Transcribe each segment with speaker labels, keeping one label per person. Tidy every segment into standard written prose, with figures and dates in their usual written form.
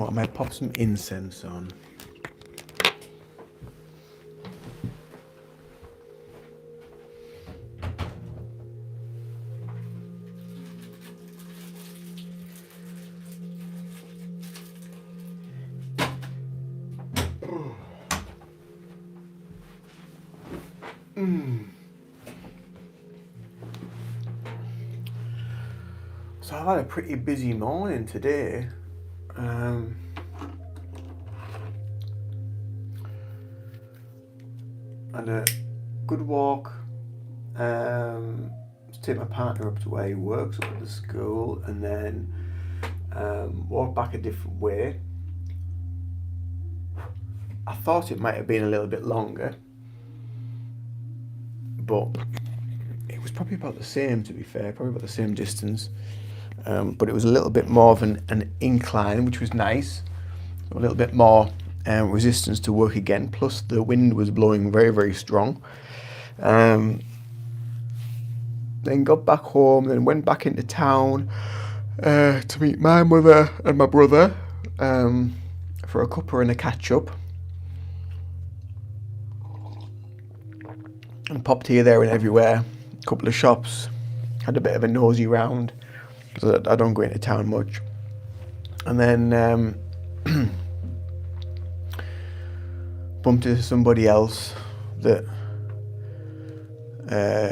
Speaker 1: I might pop some incense on. So I've had a pretty busy morning today. Had a good walk to take my partner up to where he works, up at the school, and then walk back a different way. I thought it might have been a little bit longer, but it was probably about the same, to be fair, probably about the same distance. But it was a little bit more of an incline, which was nice. A little bit more resistance to work again, plus the wind was blowing very, very strong. Then got back home, then went back into town to meet my mother and my brother for a cuppa and a catch-up. And popped here, there and everywhere. A couple of shops. Had a bit of a nosy round, because I don't go into town much. And then bumped into somebody else that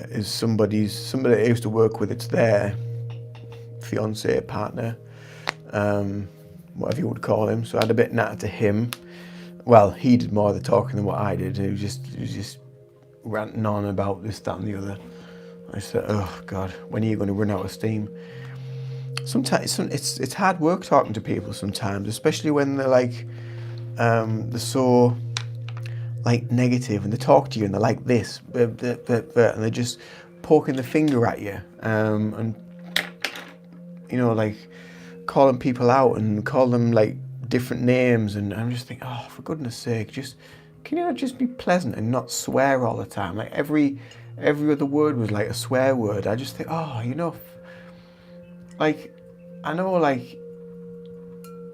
Speaker 1: is somebody I used to work with. It's their fiance, partner, whatever you would call him. So I had a bit natter to him. Well, he did more of the talking than what I did. He was just ranting on about this, that and the other. I said, oh God, when are you going to run out of steam? Sometimes it's hard work talking to people sometimes, especially when they're like, they're so like negative, and they talk to you and they're like this, and they're just poking the finger at you, and you know, like calling people out and call them like different names, and I'm just thinking, oh, for goodness sake, can you not just be pleasant and not swear all the time? Like every other word was like a swear word. I just think, oh, you know, like, I know, like,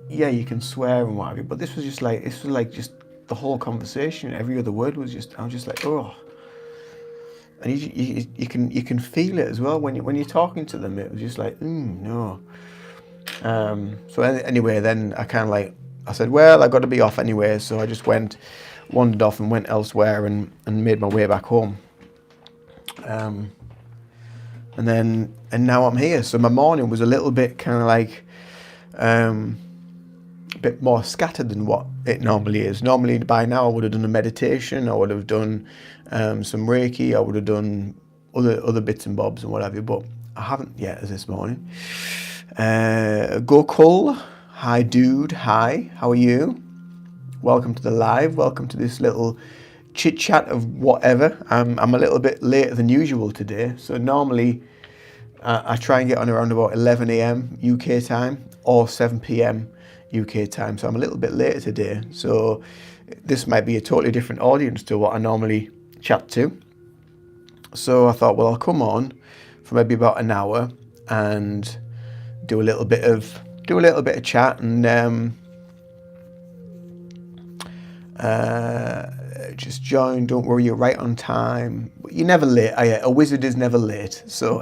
Speaker 1: yeah, you can swear and whatever, but this was just the whole conversation. Every other word was just, I was just like, oh. And you can feel it as well when you're talking to them. It was just like, no. So anyway, then I kind of like, I said, well, I got to be off anyway, so I just wandered off and went elsewhere and made my way back home. And now I'm here. So my morning was a little bit kind of like a bit more scattered than what it normally is. Normally by now I would have done a meditation, I would have done some Reiki, I would have done other bits and bobs and whatever, but I haven't yet as this morning. Gokul, hi dude, hi, how are you? Welcome to the live, welcome to this little chit chat of whatever. I'm a little bit later than usual today, so normally I try and get on around about 11 a.m. UK time or 7 p.m. UK time, so I'm a little bit later today, so this might be a totally different audience to what I normally chat to. So I thought, well, I'll come on for maybe about an hour and do a little bit of chat and just join. Don't worry, you're right on time. You're never late. A wizard is never late. So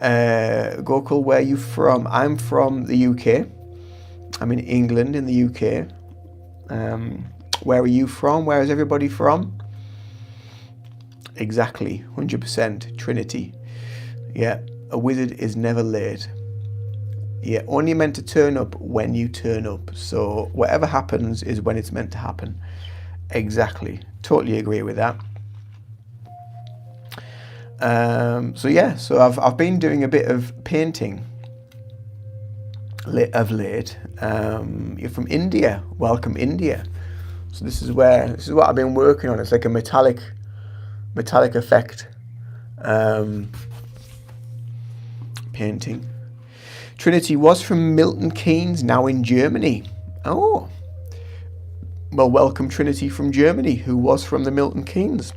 Speaker 1: Gokul, where are you from? I'm from the UK. I'm in England in the UK. Where are you from? Where is everybody from? Exactly, 100%. Trinity. Yeah, a wizard is never late. Yeah, only meant to turn up when you turn up. So whatever happens is when it's meant to happen. Exactly. Totally agree with that. So I've been doing a bit of painting of late. You're from India. Welcome, India. So this is what I've been working on. It's like a metallic effect painting. Trinity was from Milton Keynes, now in Germany. Oh, well, welcome Trinity from Germany, who was from the Milton Keynes.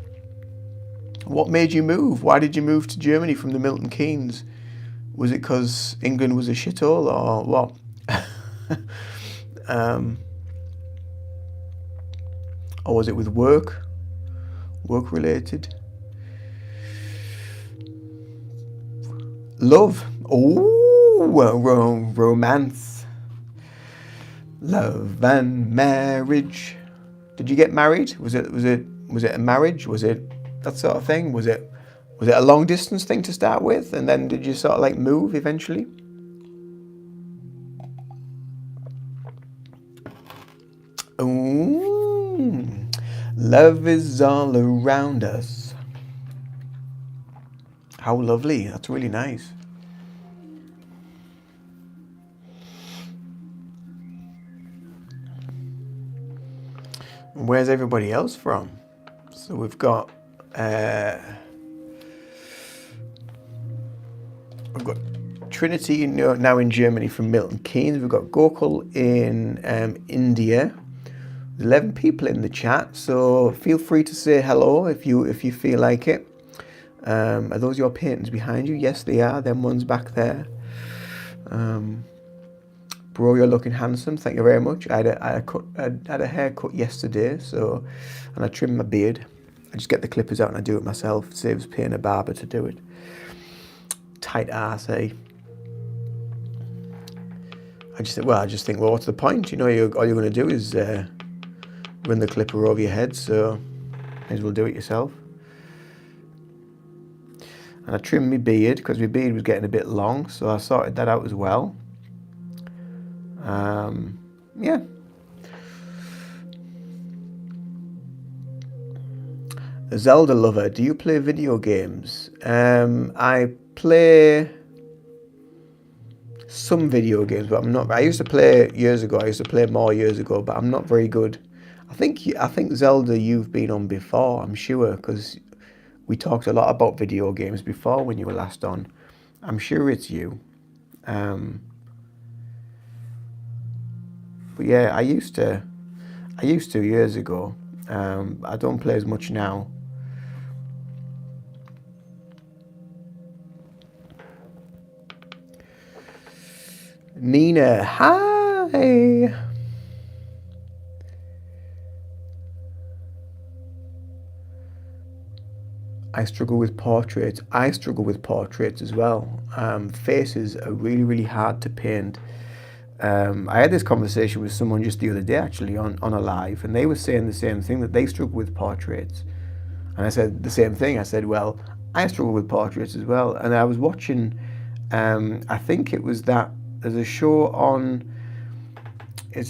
Speaker 1: What made you move? Why did you move to Germany from the Milton Keynes? Was it because England was a shithole or what? Or was it with work related? Love. Oh, romance. Love and marriage. Did you get married? Was it a marriage? Was it that sort of thing? Was it a long distance thing to start with, and then did you sort of like move eventually? Ooh, love is all around us. How lovely. That's really nice. Where's everybody else from? So we've got Trinity now in Germany from Milton Keynes. We've got Gokul in India. 11 people in the chat, so feel free to say hello if you feel like it. Are those your paintings behind you? Yes, they are. Them ones back there. Bro, you're looking handsome. Thank you very much. I had a haircut yesterday, and I trimmed my beard. I just get the clippers out and I do it myself. It saves paying a barber to do it. Tight ass, eh? I just think, well, what's the point? You know, all you're going to do is run the clipper over your head, so may as well do it yourself. And I trimmed my beard because my beard was getting a bit long, so I sorted that out as well. Yeah. A Zelda lover, do you play video games? I play some video games, but I'm not. I used to play years ago. I used to play more years ago, but I'm not very good. I think Zelda, you've been on before, I'm sure, because we talked a lot about video games before when you were last on. I'm sure it's you. But yeah, I used to years ago. I don't play as much now. Nina, hi. I struggle with portraits. I struggle with portraits as well. Faces are really, really hard to paint. I had this conversation with someone just the other day, actually, on a live, and they were saying the same thing, that they struggle with portraits. And I said the same thing. I said, well, I struggle with portraits as well. And I was watching, I think it was that, there's a show on, I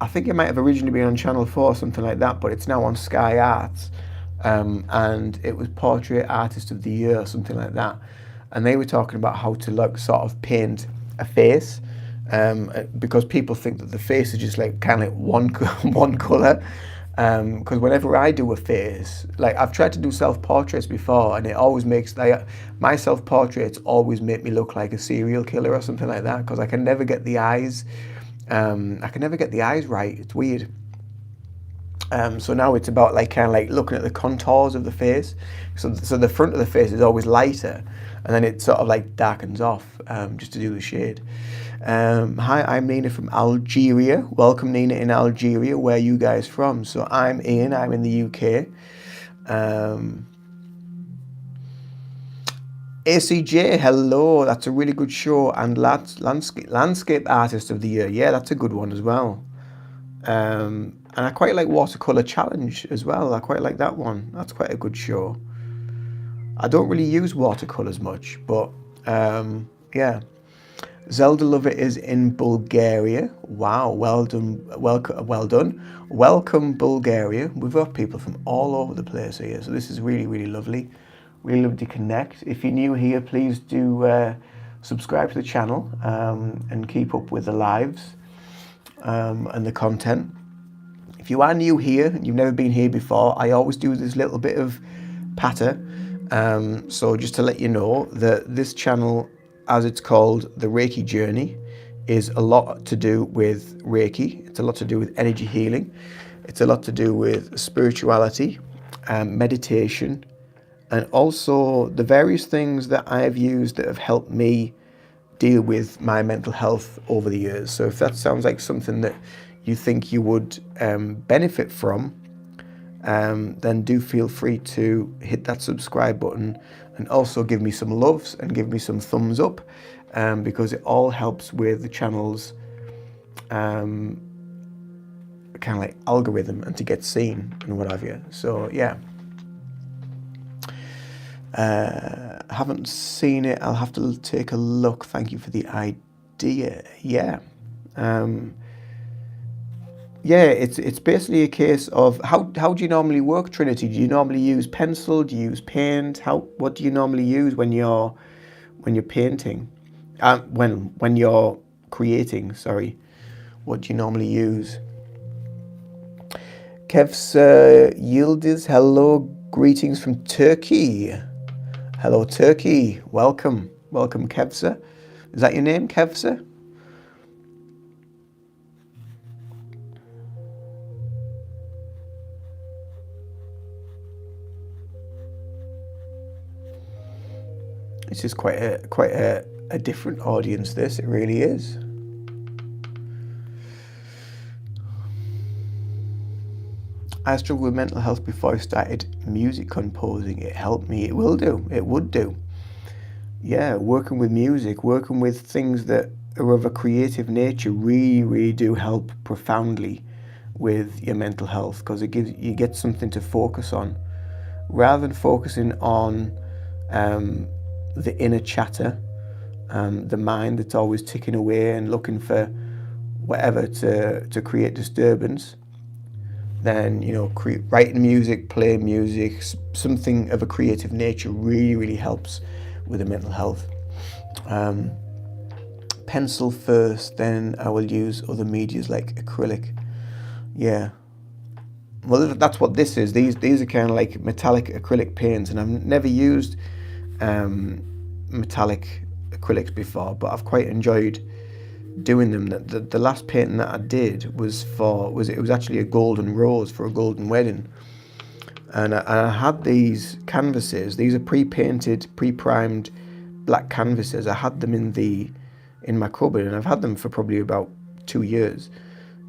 Speaker 1: think it might have originally been on Channel 4 or something like that, but it's now on Sky Arts. And it was Portrait Artist of the Year or something like that. And they were talking about how to like sort of paint a face, because people think that the face is just like kind of like one color. Because whenever I do a face, like I've tried to do self-portraits before, and it always makes, like, my self-portraits always make me look like a serial killer or something like that, because I can never get the eyes, right. It's weird. So now it's about like kind of like looking at the contours of the face. So the front of the face is always lighter, and then it sort of like darkens off, just to do the shade. Hi, I'm Nina from Algeria. Welcome, Nina, in Algeria. Where are you guys from? So I'm Ian. I'm in the UK. ACJ, hello. That's a really good show. And Landscape Artist of the Year. Yeah, that's a good one as well. And I quite like Watercolor Challenge as well. I quite like that one. That's quite a good show. I don't really use watercolors much, but yeah. Zelda Lover is in Bulgaria. Wow, well done, well done. Welcome, Bulgaria. We've got people from all over the place here, so this is really, really lovely. Really lovely to connect. If you're new here, please do subscribe to the channel and keep up with the lives and the content. If you are new here and you've never been here before, I always do this little bit of patter. So just to let you know that this channel, as it's called, The Reiki Journey, is a lot to do with Reiki. It's a lot to do with energy healing. It's a lot to do with spirituality, meditation, and also the various things that I've used that have helped me deal with my mental health over the years. So if that sounds like something that you think you would benefit from, then do feel free to hit that subscribe button, and also give me some loves and give me some thumbs up, because it all helps with the channel's kind of like algorithm and to get seen and what have you. So yeah, haven't seen it. I'll have to take a look. Thank you for the idea. Yeah. Yeah, it's basically a case of how do you normally work, Trinity? Do you normally use pencil? Do you use paint? What do you normally use when you're painting? When you're creating, sorry. What do you normally use? Kevs Yildiz, hello, greetings from Turkey. Hello, Turkey. Welcome, Kevsa. Is that your name, Kevsa? This is quite a different audience. This, it really is. I struggled with mental health before I started music composing. It helped me. It will do. It would do. Yeah, working with music, working with things that are of a creative nature really do help profoundly with your mental health, because you get something to focus on rather than focusing on the inner chatter, the mind that's always ticking away and looking for whatever to create disturbance. Then, writing music, playing music, something of a creative nature really helps with the mental health. Pencil first, then I will use other medias like acrylic. Yeah. Well, that's what this is. These are kind of like metallic acrylic paints, and I've never used metallic acrylics before, but I've quite enjoyed doing them. The last painting that I did was actually a golden rose for a golden wedding, and I had these canvases. These are pre-painted, pre-primed black canvases. I had them in my cupboard, and I've had them for probably about 2 years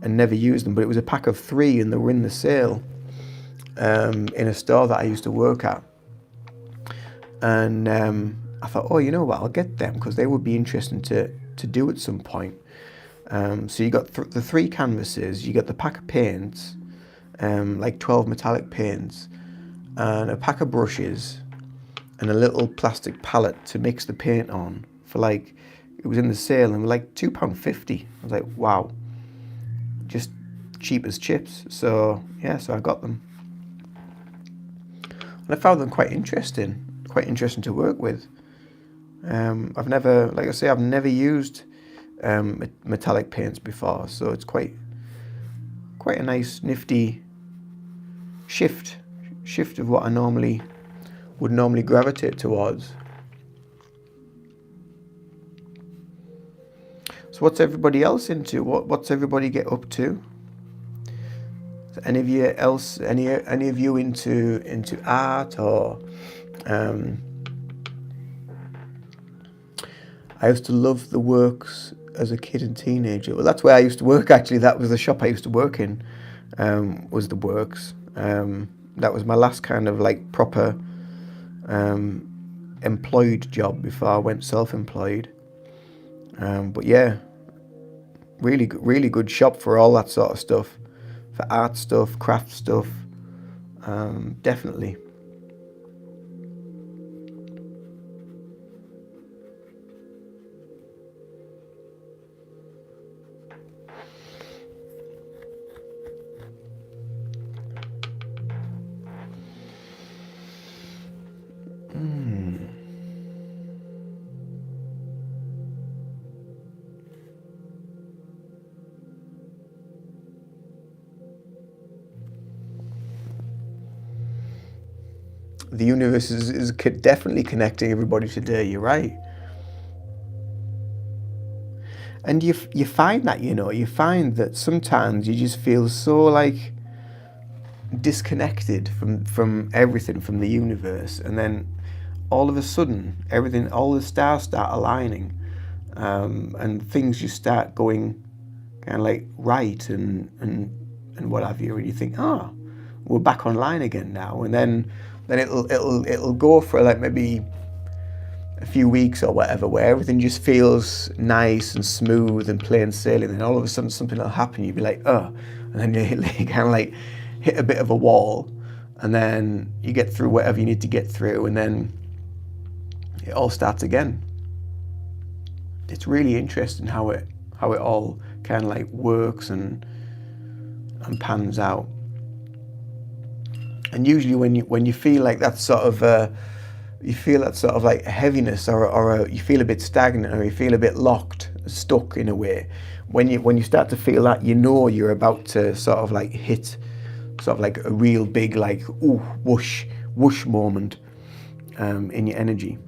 Speaker 1: and never used them. But it was a pack of 3, and they were in the sale in a store that I used to work at. And I thought, oh, you know what, I'll get them because they would be interesting to do at some point. So you got the 3 canvases, you got the pack of paints, like 12 metallic paints, and a pack of brushes, and a little plastic palette to mix the paint on for it was in the sale, and like £2.50. I was like, wow, just cheap as chips. So yeah, so I got them. And I found them quite interesting to work with. I've never used metallic paints before, so it's quite a nice, nifty shift of what I would normally gravitate towards. So what's everybody else into? What's everybody get up to? Is any of you into art or? I used to love the Works as a kid and teenager. Well, that's where I used to work, actually. That was the shop I used to work in, was the Works. That was my last kind of proper employed job before I went self-employed. But yeah, really good shop for all that sort of stuff, for art stuff, craft stuff, definitely. The universe is definitely connecting everybody today. You're right. And you find that, you find that sometimes you just feel so disconnected from everything, from the universe, and then all of a sudden all the stars start aligning, and things just start going kind of like right and what have you, and you think, oh, we're back online again now, and then it'll go for like maybe a few weeks or whatever, where everything just feels nice and smooth and plain sailing, and all of a sudden something will happen, you'll be like, oh, and then you kind of like hit a bit of a wall, and then you get through whatever you need to get through, and then it all starts again. It's really interesting how it all kind of like works and pans out. And usually when you feel like that sort of you feel that sort of like heaviness, or you feel a bit stagnant, or you feel a bit locked, stuck in a way, when you start to feel that, you know you're about to sort of like hit sort of like a real big like ooh whoosh moment in your energy.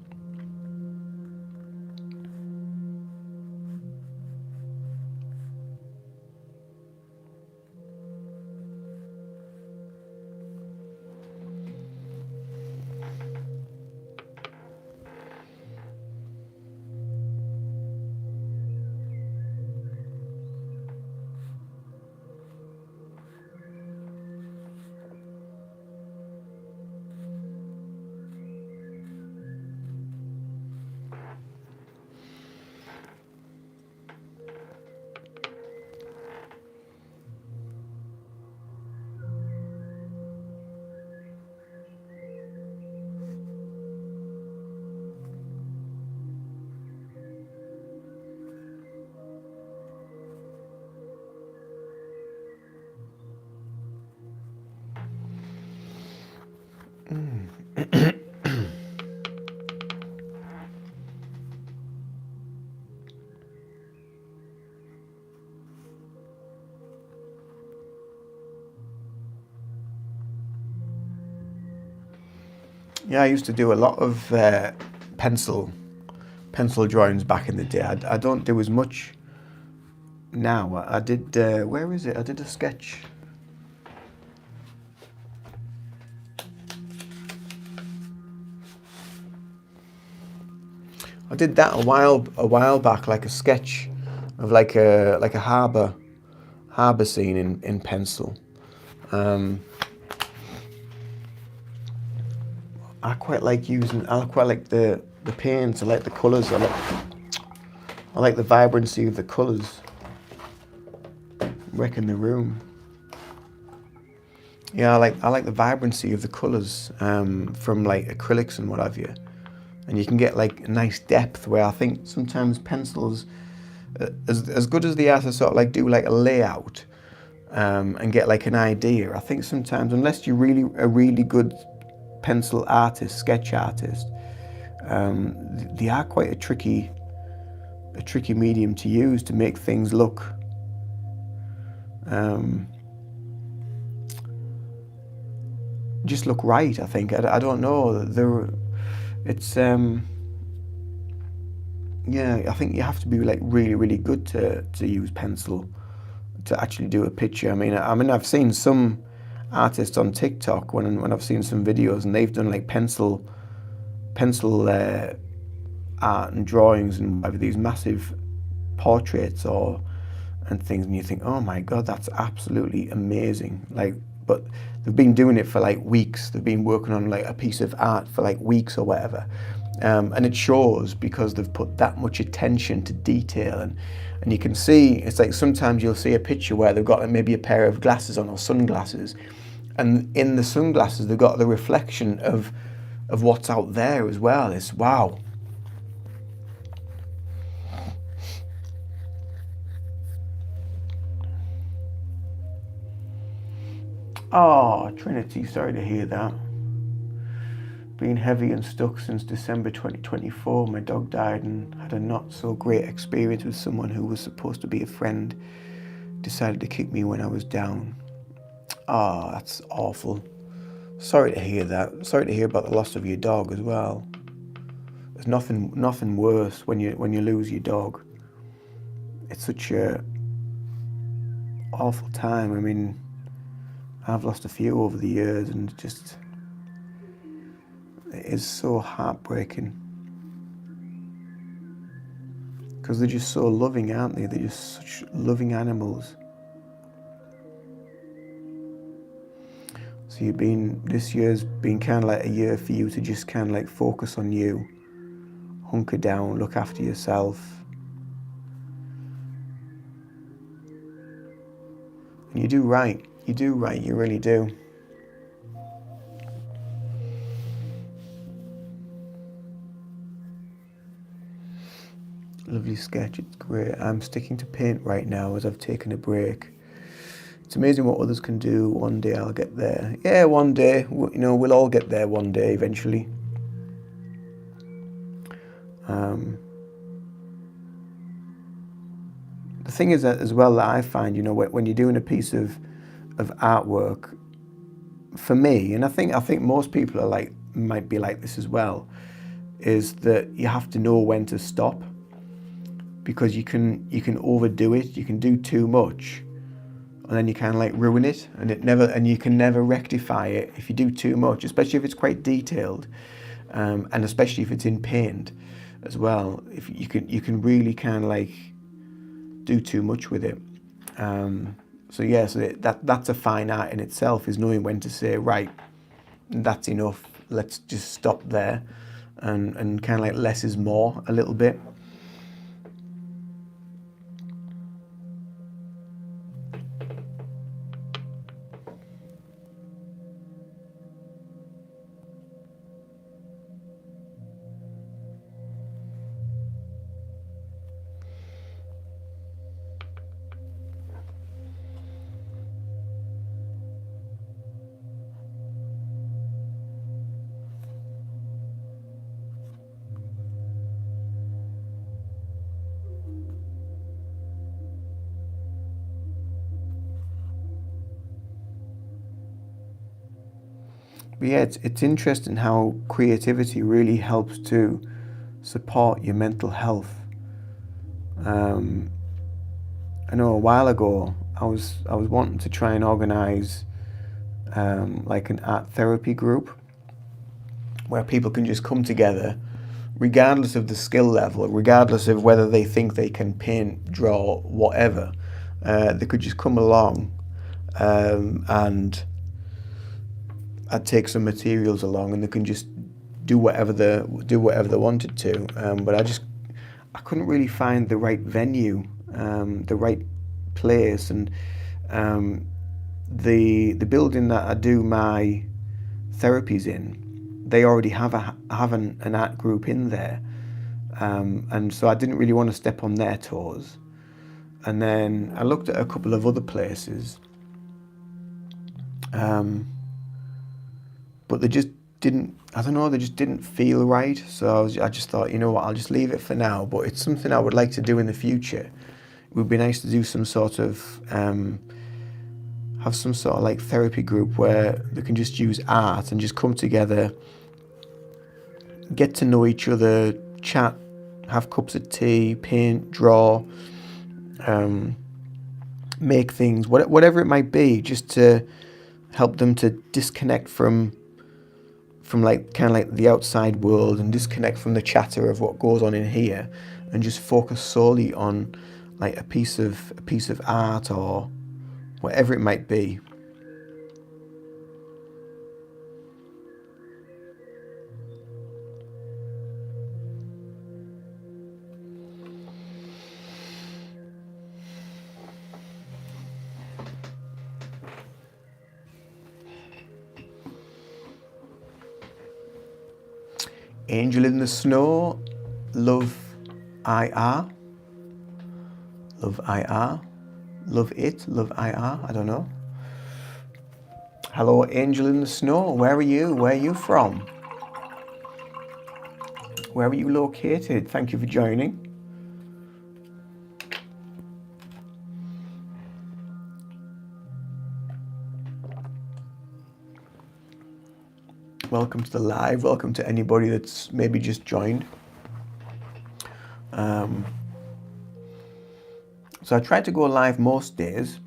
Speaker 1: Yeah, I used to do a lot of pencil drawings back in the day. I don't do as much now. I did, where is it? I did a sketch. I did that a while back, like a sketch of like a harbour scene in pencil. I quite like the paints. I like the colours. I like the vibrancy of the colours. Wrecking the room. Yeah, I like the vibrancy of the colours from like acrylics and what have you, and you can get like a nice depth where I think sometimes pencils, as good as they are to sort of like do like a layout and get like an idea, I think sometimes unless you're really a really good pencil artist, sketch artist, they are quite a tricky medium to use to make things look just look right. I think I don't know. It's yeah. I think you have to be like really good to use pencil to actually do a picture. I mean, I've seen some artists on TikTok when I've seen some videos, and they've done like pencil art and drawings and whatever, these massive portraits and things, and you think, oh my god, that's absolutely amazing. Like, but they've been doing it for like weeks. They've been working on like a piece of art for like weeks or whatever, and it shows because they've put that much attention to detail. And you can see, it's like sometimes you'll see a picture where they've got like maybe a pair of glasses on or sunglasses, and in the sunglasses they've got the reflection of what's out there as well. It's wow. Oh, Trinity, sorry to hear that. Been heavy and stuck since December 2024. My dog died and had a not so great experience with someone who was supposed to be a friend. Decided to kick me when I was down. Oh, that's awful. Sorry to hear that. Sorry to hear about the loss of your dog as well. There's nothing worse when you lose your dog. It's such a awful time. I mean, I've lost a few over the years, and it is so heartbreaking. because they're just so loving, aren't they? They're just such loving animals. So this year's been kind of like a year for you to just kind of like focus on you, hunker down, look after yourself. And you do right, you really do. Lovely sketch, it's great. I'm sticking to paint right now as I've taken a break. It's amazing what others can do. One day I'll get there. Yeah, one day, we'll all get there one day eventually. The thing is that as well that I find, when you're doing a piece of artwork, for me, and I think most people might be like this as well, is that you have to know when to stop, because you can overdo it, you can do too much, and then you kind of like ruin it, and you can never rectify it if you do too much, especially if it's quite detailed, and especially if it's in paint as well. If you can really kind of like do too much with it. So that's a fine art in itself, is knowing when to say, right, that's enough, let's just stop there, and kind of like less is more a little bit. But yeah, it's interesting how creativity really helps to support your mental health. I know a while ago I was wanting to try and organise like an art therapy group where people can just come together, regardless of the skill level, regardless of whether they think they can paint, draw, whatever. They could just come along, and I'd take some materials along, and they can just do whatever they wanted to. But I couldn't really find the right venue, the right place, and the building that I do my therapies in, they already have an art group in there, and so I didn't really want to step on their toes. And then I looked at a couple of other places, but they just didn't, I don't know, they just didn't feel right. So I just thought, you know what, I'll just leave it for now. But it's something I would like to do in the future. It would be nice to do some sort of, have some sort of like therapy group where they can just use art and just come together, get to know each other, chat, have cups of tea, paint, draw, make things, whatever it might be, just to help them to disconnect from like kind of like the outside world, and disconnect from the chatter of what goes on in here, and just focus solely on like a piece of art or whatever it might be. Angel in the Snow, love IR, love IR, love it, love IR, I don't know. Hello, Angel in the Snow, where are you? Where are you from? Where are you located? Thank you for joining. Welcome to the live. Welcome to anybody that's maybe just joined. So I try to go live most days,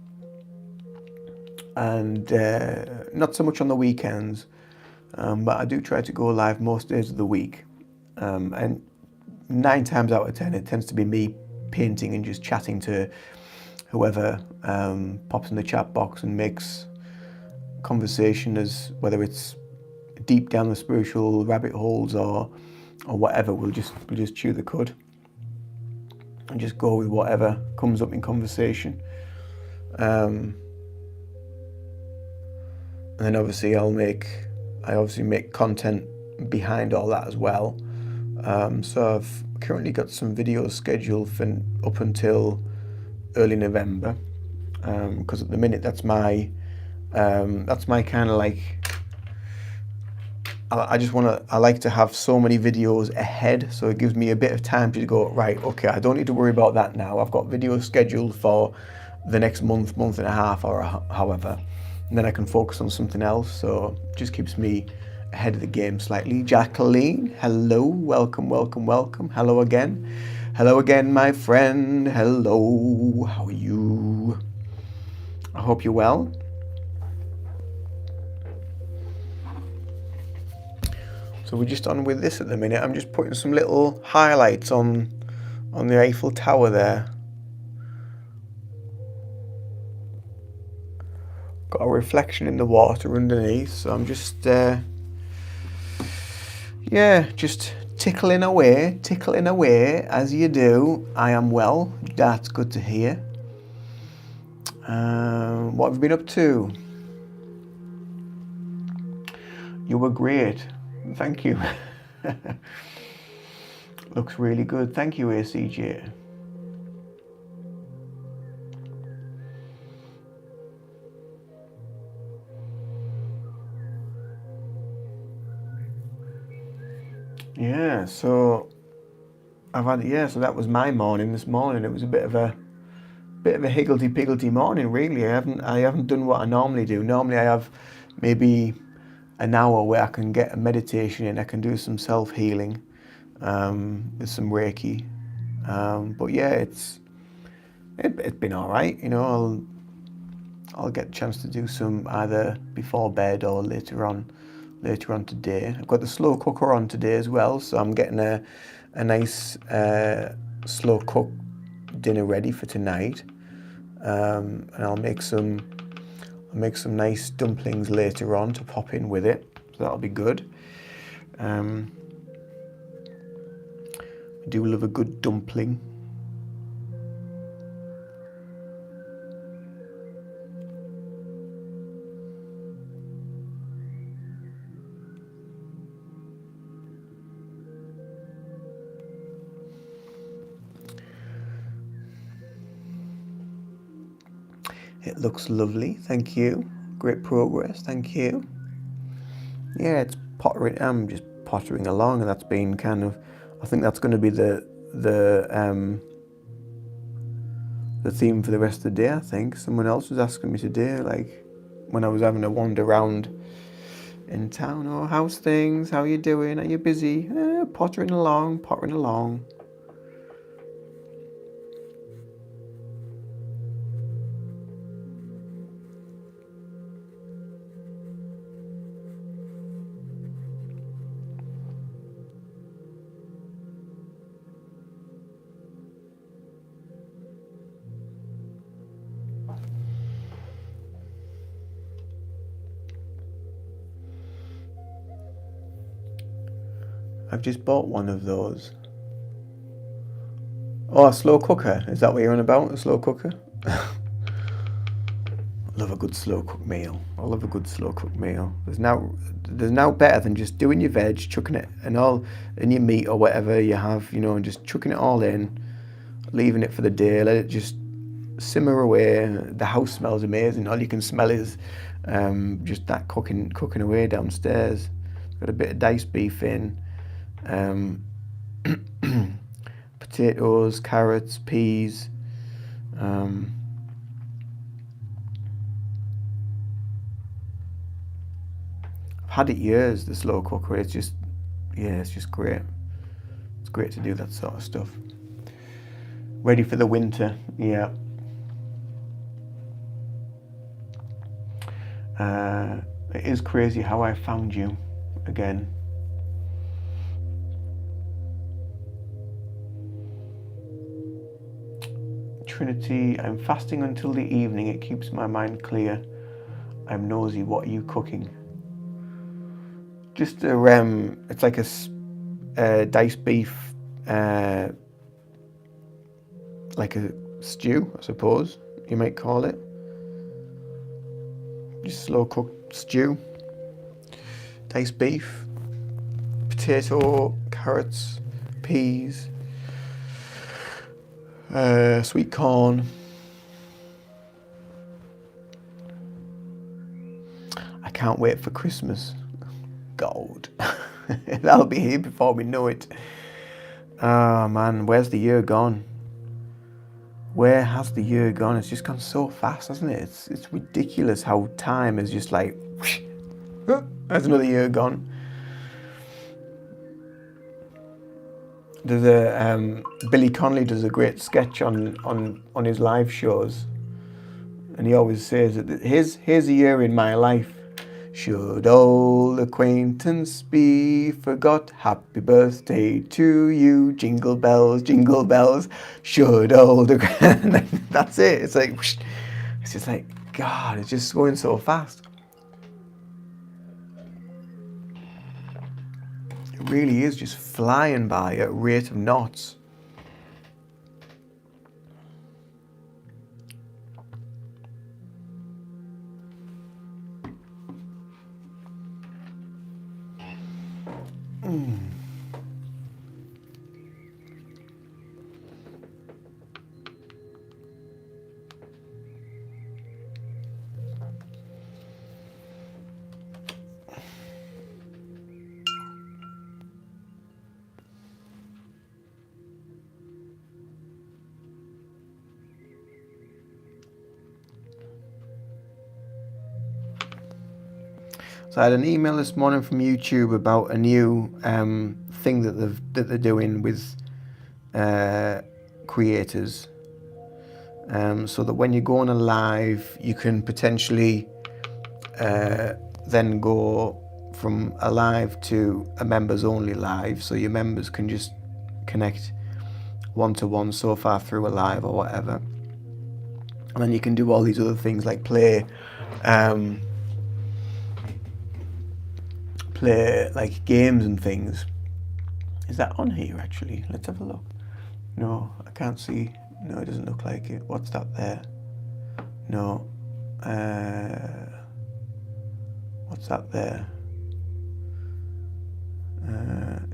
Speaker 1: and not so much on the weekends, but I do try to go live most days of the week. And 9 times out of 10, it tends to be me painting and just chatting to whoever pops in the chat box and makes conversation, as whether it's deep down the spiritual rabbit holes or whatever. We'll just chew the cud and just go with whatever comes up in conversation. And then obviously I obviously make content behind all that as well. So I've currently got some videos scheduled for up until early November, because at the minute that's my kind of like, I like to have so many videos ahead, so it gives me a bit of time to go, right, okay, I don't need to worry about that now. I've got videos scheduled for the next month and a half, or however, and then I can focus on something else. So it just keeps me ahead of the game slightly. Jacqueline, hello, welcome. Hello again, my friend. Hello, how are you? I hope you're well. So we're just on with this at the minute. I'm just putting some little highlights on the Eiffel Tower there. Got a reflection in the water underneath, so I'm just just tickling away as you do. I am well. That's good to hear. What have you been up to? You were great. Thank you. Looks really good. Thank you, ACJ. Yeah, so so that was my morning this morning. It was a bit of a higgledy-piggledy morning, really. I haven't done what I normally do. Normally I have maybe an hour where I can get a meditation in. I can do some self-healing with some Reiki. But yeah, it's been all right. You know, I'll get a chance to do some either before bed or later on today. I've got the slow cooker on today as well, so I'm getting a nice slow cook dinner ready for tonight. And I'll make some nice dumplings later on to pop in with it, so that'll be good. I do love a good dumpling. It looks lovely, thank you. Great progress, thank you. Yeah, it's pottering. I'm just pottering along, and that's been kind of, I think that's going to be the theme for the rest of the day. I think someone else was asking me today, like when I was having a wander around in town, oh, how's things? How are you doing? Are you busy? Pottering along. I've just bought one of those. Oh, a slow cooker. Is that what you're on about? A slow cooker? I love a good slow cooked meal. There's now better than just doing your veg, chucking it and all in your meat or whatever you have, you know, and just chucking it all in, leaving it for the day, let it just simmer away. The house smells amazing. All you can smell is just that cooking away downstairs. Got a bit of diced beef in. Potatoes, carrots, peas. I've had it years, the slow cooker. It's just great. It's great to do that sort of stuff. Ready for the winter, yeah. It is crazy how I found you again. Trinity, I'm fasting until the evening. It keeps my mind clear. I'm nosy. What are you cooking? Just it's like a diced beef, like a stew, I suppose you might call it. Just slow cooked stew. Diced beef, potato, carrots, peas, sweet corn. I can't wait for Christmas. God, that'll be here before we know it. Oh man, where's the year gone? Where has the year gone? It's just gone so fast, hasn't it? It's ridiculous how time is just like, whoosh, there's another year gone. There's a Billy Connolly does a great sketch on his live shows, and he always says that here's a year in my life. Should old acquaintance be forgot? Happy birthday to you, jingle bells, should old that's it. It's like, whoosh. It's just like, God, it's just going so fast. It really is just flying by at a rate of knots. So I had an email this morning from YouTube about a new thing that they're doing with creators, so that when you go on a live, you can potentially then go from a live to a members only live, so your members can just connect one-to-one so far through a live or whatever, and then you can do all these other things like play like games and things. Is that on here actually? Let's have a look. No, I can't see. No, it doesn't look like it. What's that there? No. What's that there?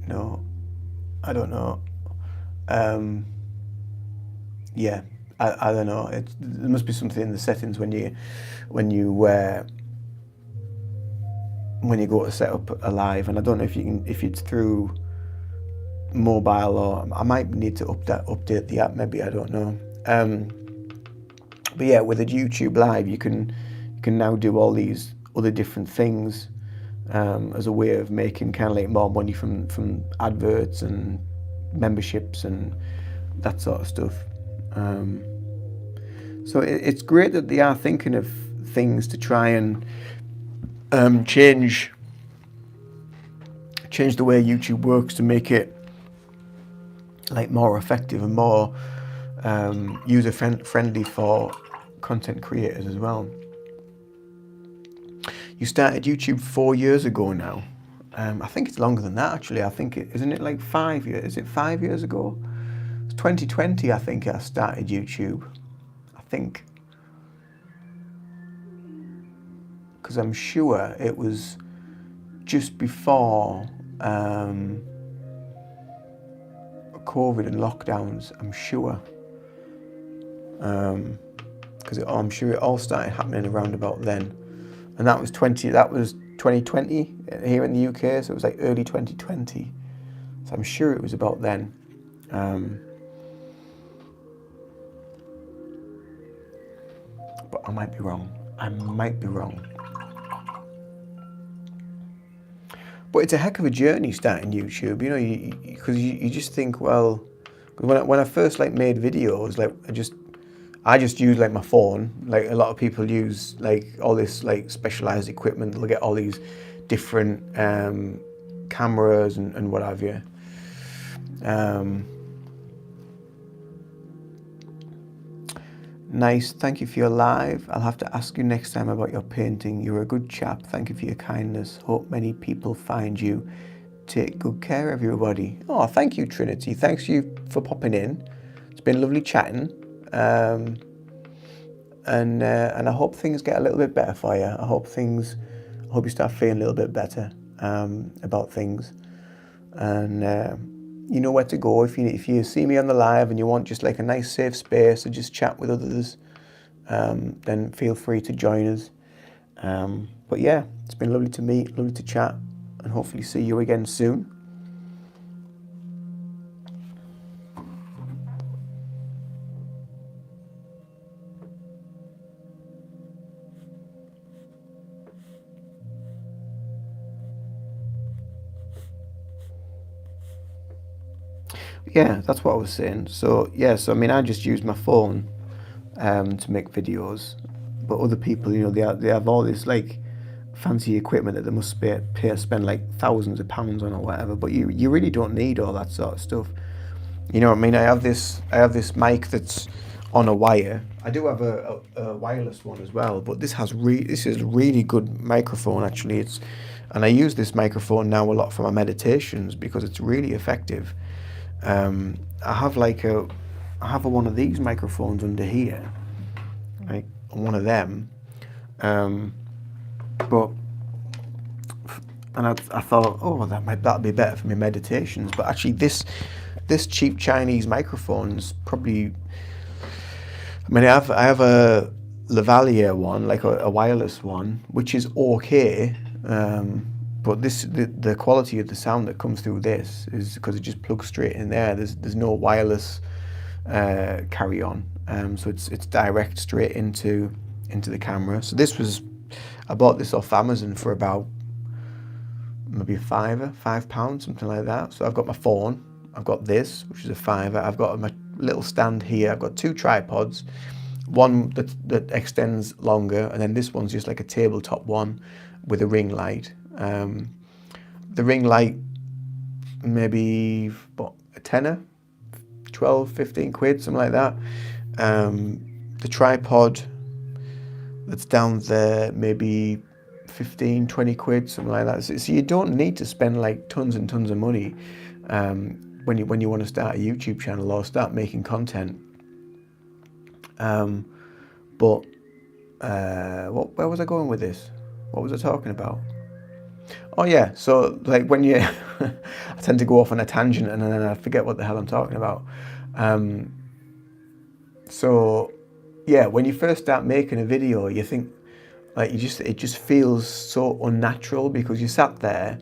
Speaker 1: No, I don't know. Yeah, I don't know. There must be something in the settings when you go to set up a live, and I don't know if it's through mobile, or I might need to update the app, maybe, I don't know. But yeah, with a YouTube live, you can now do all these other different things as a way of making kind of like more money from adverts and memberships and that sort of stuff. So it's great that they are thinking of things to try and change the way YouTube works to make it like more effective and more user friendly for content creators as well. You started YouTube 4 years ago now. I think it's longer than that actually. I think isn't it like 5 years? Is it 5 years ago? It's 2020, I think I started YouTube. I think. Because I'm sure it was just before COVID and lockdowns, I'm sure. Because I'm sure it all started happening around about then. And that was 2020 here in the UK, so it was like early 2020. So I'm sure it was about then. But I might be wrong. But it's a heck of a journey starting YouTube, you know, because you just think, well, when I first like made videos, like I just use like my phone. Like a lot of people use like all this like specialized equipment. They'll get all these different cameras and what have you. Nice, thank you for your live. I'll have to ask you next time about your painting. You're a good chap. Thank you for your kindness. Hope many people find you. Take good care, everybody. Oh, thank you, Trinity. Thanks you for popping in. It's been lovely chatting. And I hope things get a little bit better for you. I hope you start feeling a little bit better about things. And you know where to go if you see me on the live and you want just like a nice safe space to just chat with others, then feel free to join us. But yeah, it's been lovely to meet, lovely to chat, and hopefully see you again soon. Yeah, that's what I was saying. So yeah, I mean, I just use my phone to make videos, but other people, they have all this like fancy equipment that they must spend like thousands of pounds on or whatever. But you really don't need all that sort of stuff. You know what I mean? I have this mic that's on a wire. I do have a wireless one as well, but this is a really good microphone actually. And I use this microphone now a lot for my meditations because it's really effective. I have one of these microphones under here, like one of them, but I thought, oh, that'd be better for my meditations. But actually, this cheap Chinese microphone's probably. I mean, I have a lavalier one, like a wireless one, which is okay. But the quality of the sound that comes through this is because it just plugs straight in there. There's no wireless carry on, so it's direct straight into the camera. So I bought this off Amazon for about maybe £5, something like that. So I've got my phone, I've got this, which is a £5. I've got my little stand here. I've got 2 tripods, one that extends longer, and then this one's just like a tabletop one with a ring light. The ring light, maybe a tenner, 12, 15 quid, something like that. The tripod that's down there, maybe 15, 20 quid, something like that. So you don't need to spend like tons and tons of money when you want to start a YouTube channel or start making content. Where was I going with this? What was I talking about? Oh yeah, so like when you, I tend to go off on a tangent and then I forget what the hell I'm talking about. So yeah, when you first start making a video, you think like it just feels so unnatural because you sat there,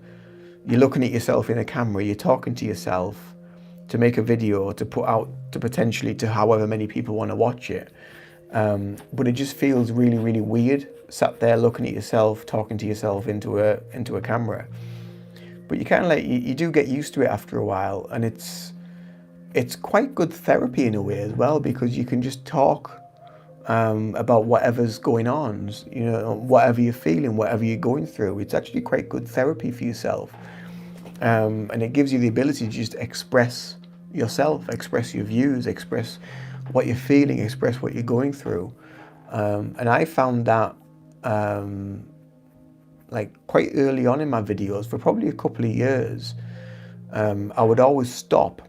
Speaker 1: you're looking at yourself in a camera, you're talking to yourself to make a video to put out to potentially to however many people want to watch it. But it just feels really, really weird, sat there looking at yourself, talking to yourself into a camera. But you kind of like, you do get used to it after a while, and it's quite good therapy in a way as well, because you can just talk about whatever's going on, whatever you're feeling, whatever you're going through. It's actually quite good therapy for yourself. And it gives you the ability to just express yourself, express your views, express what you're feeling, express what you're going through. And I found that like quite early on in my videos, for probably a couple of years, I would always stop,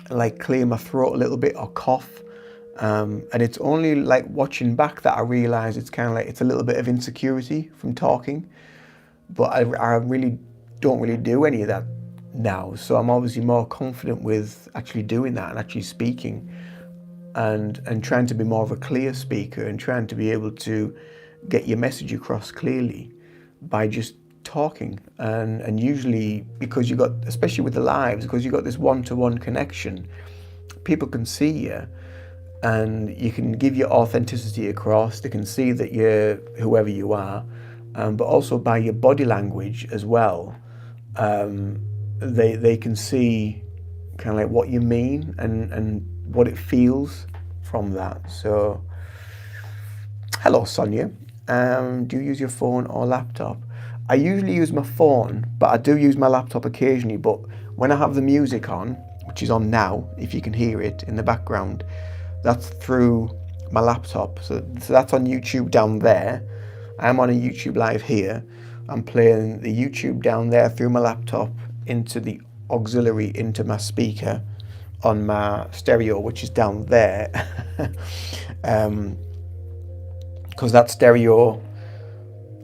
Speaker 1: like clear my throat a little bit or cough. And it's only like watching back that I realised it's kind of like, it's a little bit of insecurity from talking, but I really don't really do any of that now. So I'm obviously more confident with actually doing that and actually speaking and trying to be more of a clear speaker and trying to be able to get your message across clearly by just talking. And usually, because you got, especially with the lives, because you got this one-to-one connection, people can see you and you can give your authenticity across. They can see that you're whoever you are, but also by your body language as well. They can see kind of like what you mean and what it feels from that. So, hello Sonia. Do you use your phone or laptop? I usually use my phone, but I do use my laptop occasionally. But when I have the music on, which is on now, if you can hear it in the background, That's through my laptop. So that's on YouTube down there. I'm on a YouTube live here. I'm playing the YouTube down there through my laptop into the auxiliary into my speaker on my stereo, which is down there. Because that stereo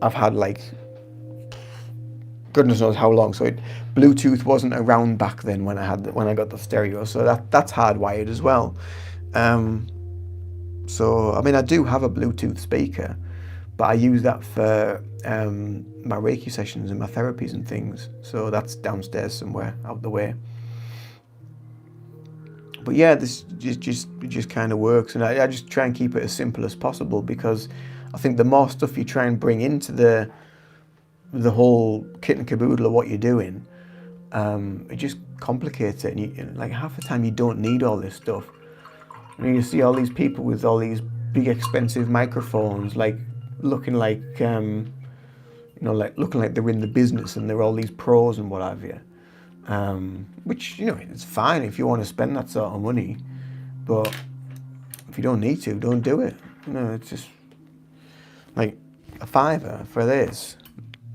Speaker 1: I've had like goodness knows how long. So Bluetooth wasn't around back then when I got the stereo. So that's hardwired as well. So I mean, I do have a Bluetooth speaker, but I use that for my Reiki sessions and my therapies and things. So that's downstairs somewhere out the way. But yeah, this just kind of works, and I just try and keep it as simple as possible, because I think the more stuff you try and bring into the whole kit and caboodle of what you're doing, it just complicates it. And like half the time you don't need all this stuff. I mean, you see all these people with all these big expensive microphones, like looking like like looking like they're in the business and they're all these pros and what have you. Which, it's fine if you want to spend that sort of money, but if you don't need to, don't do it. It's just like a $5 for this,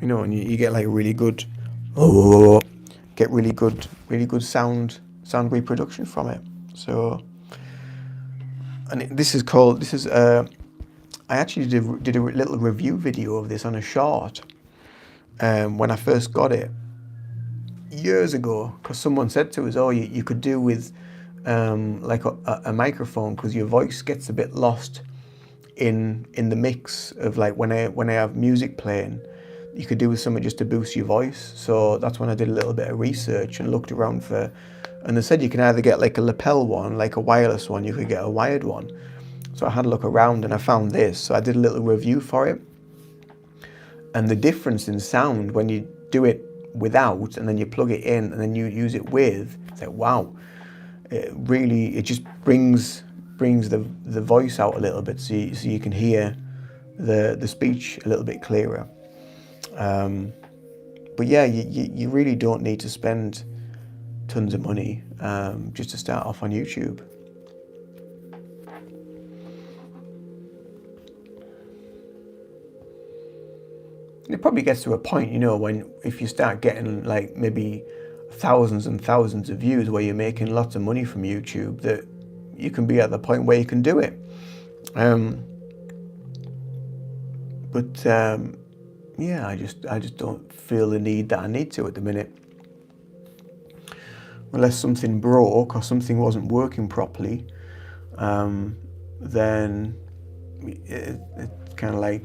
Speaker 1: and you get like really good, really good sound reproduction from it. So, and I actually did a little review video of this on a short, when I first got it years ago, because someone said to us, you could do with like a microphone, because your voice gets a bit lost in the mix of like when I have music playing. You could do with something just to boost your voice. So that's when I did a little bit of research and looked around and they said you can either get like a lapel one, like a wireless one, you could get a wired one. So I had a look around and I found this. So I did a little review for it. And the difference in sound when you do it without and then you plug it in and then you use it with, it's like, wow. It just brings the voice out a little bit, so you can hear the speech a little bit clearer. But yeah, you really don't need to spend tons of money just to start off on YouTube. It probably gets to a point, when if you start getting like maybe thousands and thousands of views where you're making lots of money from YouTube, that you can be at the point where you can do it. Yeah, I just don't feel the need that I need to at the minute. Unless something broke or something wasn't working properly, then it's kind of like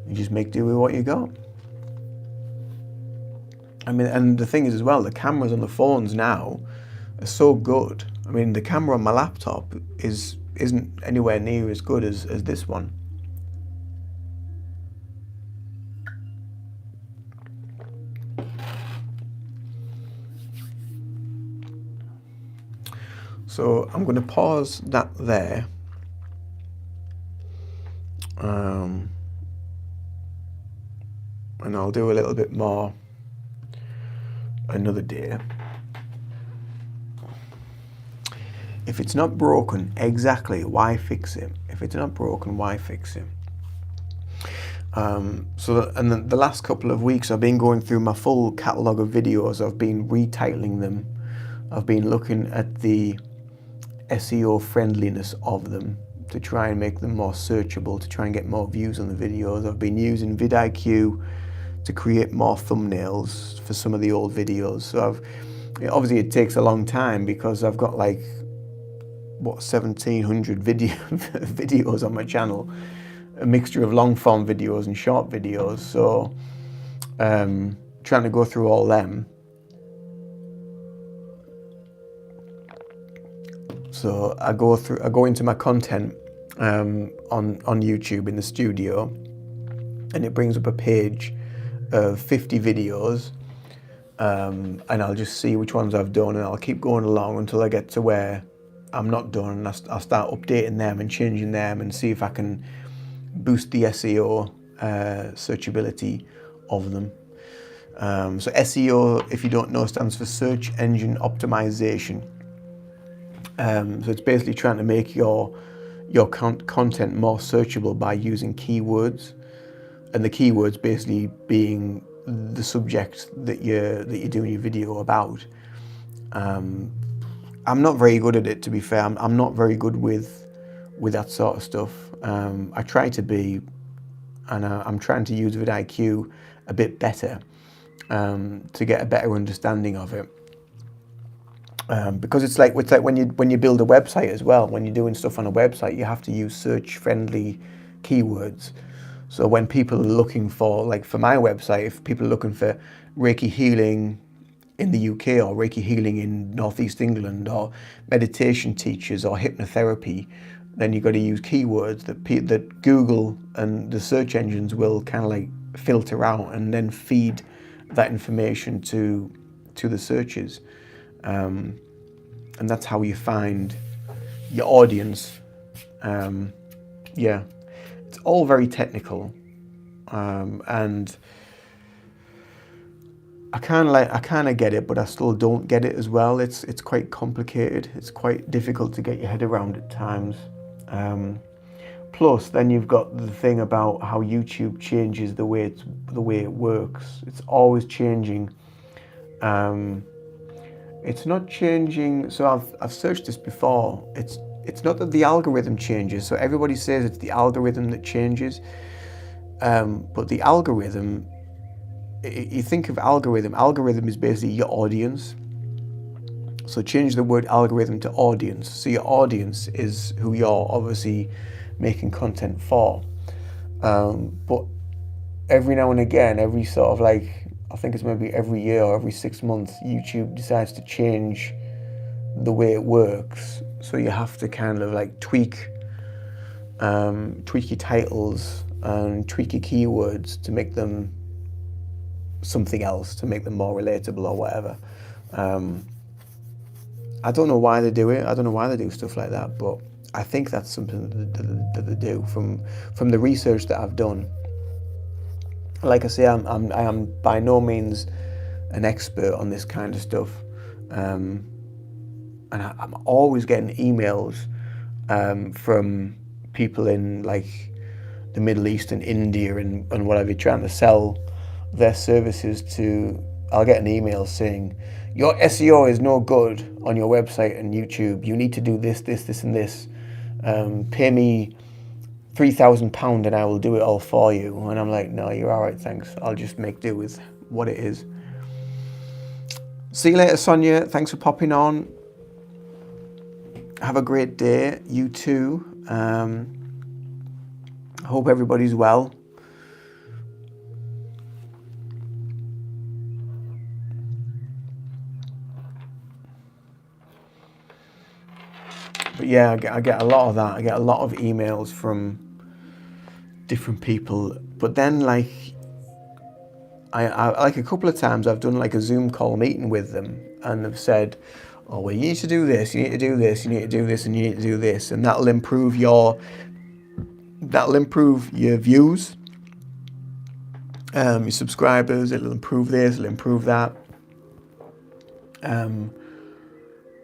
Speaker 1: you just make do with what you got. I mean, and the thing is as well, the cameras on the phones now are so good. I mean, the camera on my laptop isn't anywhere near as good as this one. So I'm going to pause that there. And I'll do a little bit more another day. If it's not broken, exactly, why fix it? If it's not broken, why fix it? And then the last couple of weeks I've been going through my full catalogue of videos. I've been retitling them. I've been looking at the SEO friendliness of them to try and make them more searchable, to try and get more views on the videos. I've been using vidIQ to create more thumbnails for some of the old videos. So obviously it takes a long time because I've got like 1,700 videos on my channel, a mixture of long form videos and short videos. So trying to go through all them. So I go into my content on YouTube in the studio, and it brings up a page of 50 videos, and I'll just see which ones I've done, and I'll keep going along until I get to where I'm not done, and I'll start updating them and changing them and see if I can boost the SEO searchability of them. So SEO, if you don't know, stands for search engine optimization. So it's basically trying to make your your content more searchable by using keywords, and the keywords basically being the subject that you're doing your video about. I'm not very good at it, to be fair. I'm not very good with that sort of stuff. I try to be, and I'm trying to use vidIQ a bit better to get a better understanding of it. Because it's like when you build a website as well. When you're doing stuff on a website, you have to use search-friendly keywords. So when people are looking for, like for my website, if people are looking for Reiki healing in the UK or Reiki healing in Northeast England or meditation teachers or hypnotherapy, then you've got to use keywords that Google and the search engines will kind of like filter out and then feed that information to the searches. And that's how you find your audience. Yeah, it's all very technical, and I kind of get it, but I still don't get it as well. It's quite complicated. It's quite difficult to get your head around at times. Plus, then you've got the thing about how YouTube changes the way it works. It's always changing. It's not changing. So I've searched this before. It's not that the algorithm changes. So everybody says it's the algorithm that changes, but the algorithm. You think of algorithm. Algorithm is basically your audience. So change the word algorithm to audience. So your audience is who you're obviously making content for. But every now and again, every sort of like, I think it's maybe every year or every 6 months, YouTube decides to change the way it works. So you have to kind of like tweak your titles and tweak your keywords to make them something else, to make them more relatable or whatever. I don't know why they do it. I don't know why they do stuff like that, but I think that's something that they do from the research that I've done. Like I say, I am by no means an expert on this kind of stuff, and I'm always getting emails from people in like the Middle East and India and whatever, trying to sell their services to. I'll get an email saying, your SEO is no good on your website and YouTube. You need to do this, and this. Pay me £3,000 and I will do it all for you. And I'm like, no, you're all right, thanks. I'll just make do with what it is. See you later, Sonia. Thanks for popping on. Have a great day. You too. I hope everybody's well. But yeah, I get a lot of that. I get a lot of emails from different people. But then, like, I like a couple of times I've done like a Zoom call meeting with them, and they've said, "Oh, well, you need to do this. You need to do this. You need to do this, and you need to do this, and that'll improve your views, your subscribers. It'll improve this. It'll improve that."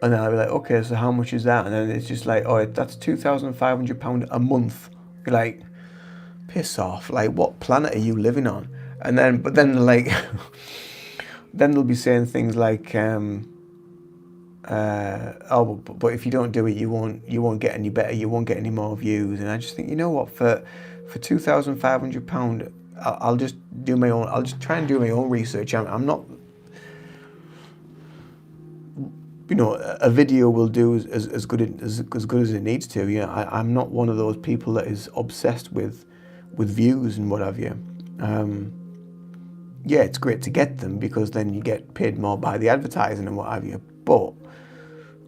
Speaker 1: And then I'll be like, okay, so how much is that? And then it's just like, oh, that's £2,500 a month. You're like, piss off. Like, what planet are you living on? And then, but then like, then they'll be saying things like, oh, but if you don't do it, you won't get any better. You won't get any more views. And I just think, you know what? For £2,500, I'll just do my own. I'll just try and do my own research. I'm not. You know, a video will do as good as it needs to. You know, I'm not one of those people that is obsessed with views and what have you. Yeah, it's great to get them because then you get paid more by the advertising and what have you. But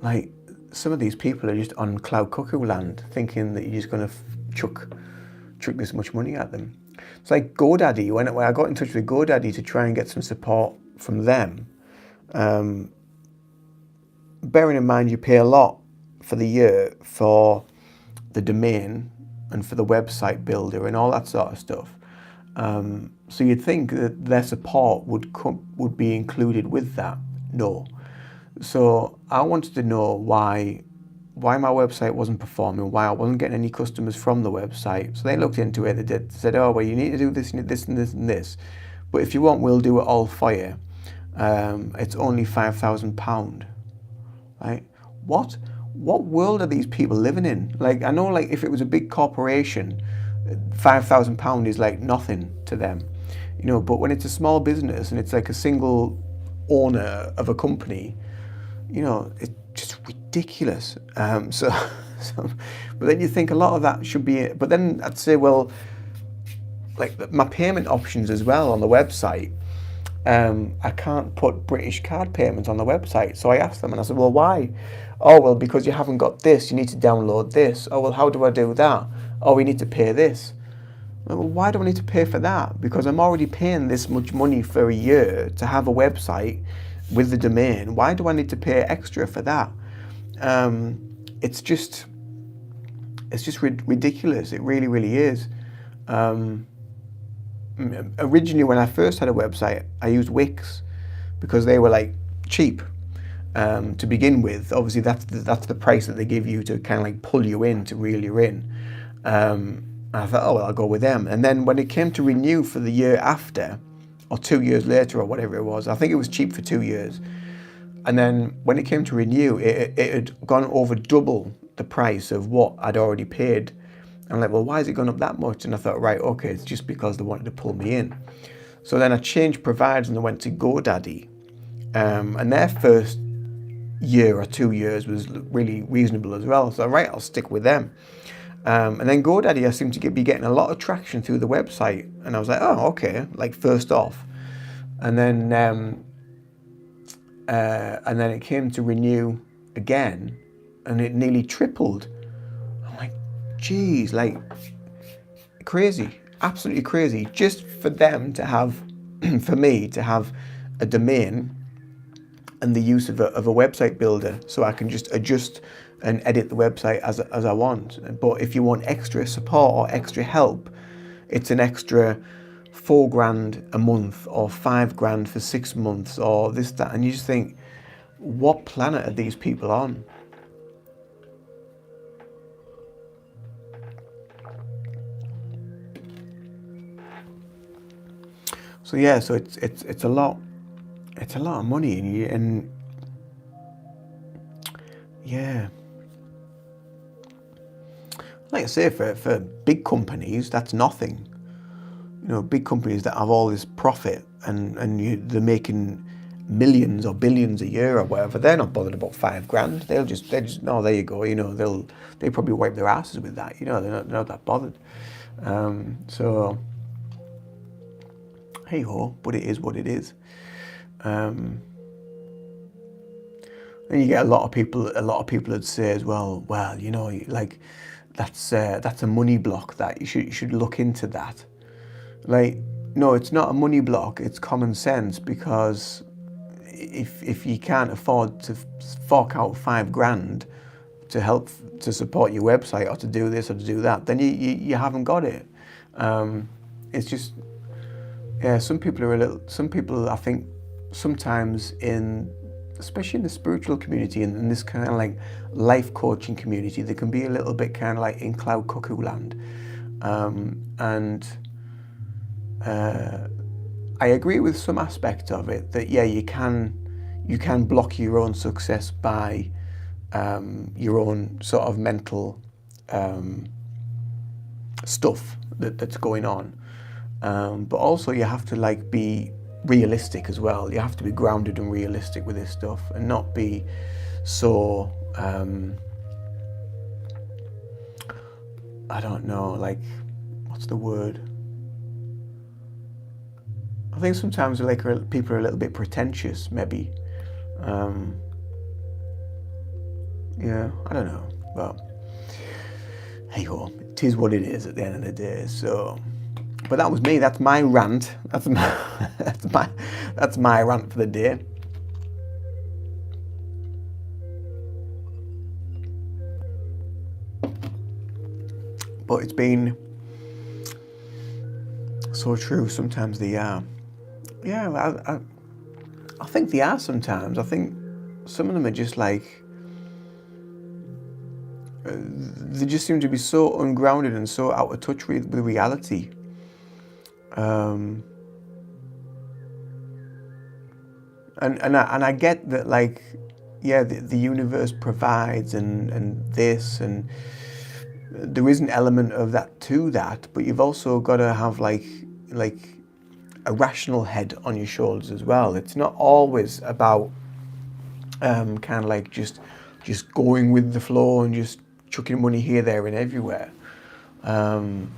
Speaker 1: like, some of these people are just on cloud cuckoo land, thinking that you're just going to chuck this much money at them. It's like GoDaddy. When I got in touch with GoDaddy to try and get some support from them. Bearing in mind you pay a lot for the year for the domain and for the website builder and all that sort of stuff. So you'd think that their support would be included with that. No. So I wanted to know why why my website wasn't performing, why I wasn't getting any customers from the website. So they looked into it. They said, oh, well, you need to do this, you need this and this and this. But if you want, we'll do it all for you. It's only £5,000. Right? What world are these people living in? Like, I know, like, if it was a big corporation, £5,000 is like nothing to them, you know. But when it's a small business and it's like a single owner of a company, you know, it's just ridiculous. So, but then you think a lot of that should be. But then I'd say, well, like my payment options as well on the website. I can't put British card payments on the website. So I asked them and I said, well, why? Oh, well, because you haven't got this, you need to download this. Oh, well, how do I do that? Oh, we need to pay this. Well, why do I need to pay for that? Because I'm already paying this much money for a year to have a website with the domain. Why do I need to pay extra for that? It's just ridiculous. It really, really is. Originally, when I first had a website, I used Wix because they were like cheap to begin with. Obviously, that's the price that they give you to kind of like pull you in, to reel you in. I thought, oh, well, I'll go with them. And then when it came to renew for the year after, or 2 years later, or whatever it was, I think it was cheap for 2 years. And then when it came to renew, it had gone over double the price of what I'd already paid. I'm like, well, why has it gone up that much? And I thought, right, okay, it's just because they wanted to pull me in. So then I changed providers and I went to GoDaddy. And their first year or 2 years was really reasonable as well. So, right, I'll stick with them. And then GoDaddy, I seemed to be getting a lot of traction through the website. And I was like, oh, okay, like first off. And then it came to renew again and it nearly tripled. I'm like, geez, like crazy, absolutely crazy. Just for them to have, for me to have a domain and the use of a website builder, so I can just adjust and edit the website as I want. But if you want extra support or extra help, it's an extra £4,000 a month or £5,000 for 6 months or this, that. And you just think, what planet are these people on? So yeah, so it's a lot of money, and yeah. Like I say, for big companies, that's nothing. You know, big companies that have all this profit and they're making millions or billions a year or whatever, they're not bothered about £5,000. They just no, there you go. You know, they probably wipe their asses with that. You know, they're not that bothered. So hey ho, but it is what it is. And you get a lot of people that say as well, you know, like that's a money block, that you should look into that. Like, no, it's not a money block, it's common sense, because if you can't afford to fork out £5,000 to help to support your website or to do this or to do that, then you haven't got it. It's just, yeah, some people I think sometimes especially in the spiritual community and in this kind of like life coaching community, they can be a little bit kind of like in cloud cuckoo land. I agree with some aspect of it, that yeah, you can block your own success by your own sort of mental stuff that's going on. But also you have to like be realistic as well. You have to be grounded and realistic with this stuff and not be so I don't know, like, what's the word? I think sometimes like people are a little bit pretentious, maybe. Yeah, I don't know, but hey ho, it is what it is at the end of the day. So, but that was me. That's my rant. That's my rant for the day. But it's been so true. Sometimes they are. Yeah, I think they are sometimes. I think some of them are just like, they just seem to be so ungrounded and so out of touch with reality. And I get that, like, yeah, the universe provides and this, and there is an element of that to that, but you've also got to have like a rational head on your shoulders as well. It's not always about kind of like just going with the flow and just chucking money here, there, and everywhere. Because